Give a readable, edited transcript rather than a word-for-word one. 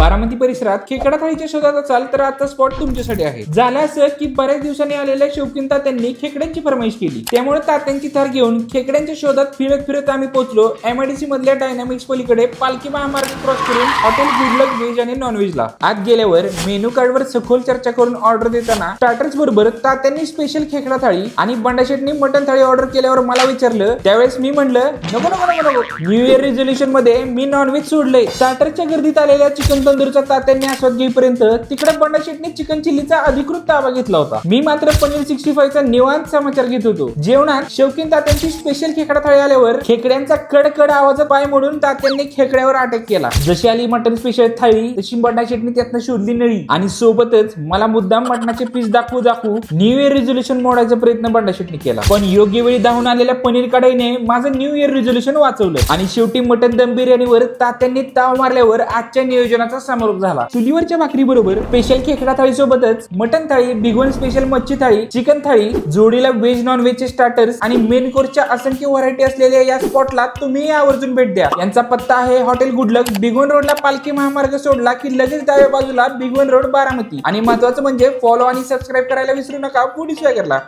बारामती परिसरात खेकडा थाळीच्या शोधात असाल तर आता स्पॉट तुमच्यासाठी आहे. झालं असं की बऱ्याच दिवसांनी आलेल्या शौकीन तात्यांनी खेकड्यांची फरमाईश केली, त्यामुळे तात्यांची थार घेऊन खेकड्यांच्या शोधात फिरत फिरत आम्ही पोहोचलो MIDC मधल्या डायनामिक्स पलीकडे पालखी महामार्ग क्रॉस करून हॉटेल गुड लक व्हेज आणि नॉनव्हेजला. आत गेल्यावर मेनू कार्डवर सखोल चर्चा करून ऑर्डर देताना स्टार्टर्स बरोबर तात्यांनी स्पेशल खेकडा थाळी आणि बंडाशेटनी मटन थाळी ऑर्डर केल्यावर मला विचारलं, त्यावेळेस मी म्हणलं नको नको नको नको. न्यू इयर रिझोल्युशन मध्ये मी नॉनव्हेज सोडलंय. स्टार्टरच्या गर्दीत आलेल्या चिकन तंदूरचा तात्यांनी आस्वाद घेईपर्यंत तिकडे बंडाशेटनी चिकन चिल्लीचा अधिकृत ताबा घेतला होता. मी मात्र पनीर 65 चा निवांत समाचार घेत होतो. जेवणात शौकीन तात्यांची स्पेशल खेकडा थाळी आल्यावर खेकड्यांचा कडकड आवाज पाय मोडून तात्यांनी खेकड्यावर अटॅक केला. जशी आली मटन स्पेशल थाळी तशी बंडाशेटनी त्यातनं शोधली नळी आणि सोबतच मला मुद्दाम मटणाचे पीस दाखवू न्यू इयर रिझोल्युशन मोडायचा प्रयत्न बंडाशेटनी केला. पण योग्य वेळी धावून आलेल्या पनीर कढईने माझं न्यू इयर रिझोल्युशन वाचवलं आणि शेवटी मटन दम बिर्याणीवर तात्यांनी ताव मारल्यावर आजच्या नियोजनाचा समारोप झाला. चुलीवरच्या भाकरी बरोबर स्पेशल खेकडा थाळी सोबतच मटन थाळी, भिगवण स्पेशल मच्छी थाळी, चिकन थाळी, जोडीला व्हेज नॉन व्हेजचे स्टार्टर्स आणि मेन कोर्सच्या असंख्य व्हरायटी असलेल्या या स्पॉटला तुम्ही आवर्जून भेट द्या. यांचा पत्ता आहे हॉटेल गुड लक, भिगवण रोडला पालखी महामार्ग सोडला की लगेच डाव्या बाजूला भिगवण रोड, बारामती. आणि महत्वाचं म्हणजे फॉलो आणि सबस्क्राईब करायला विसरू नका फूड स्वॅगरला.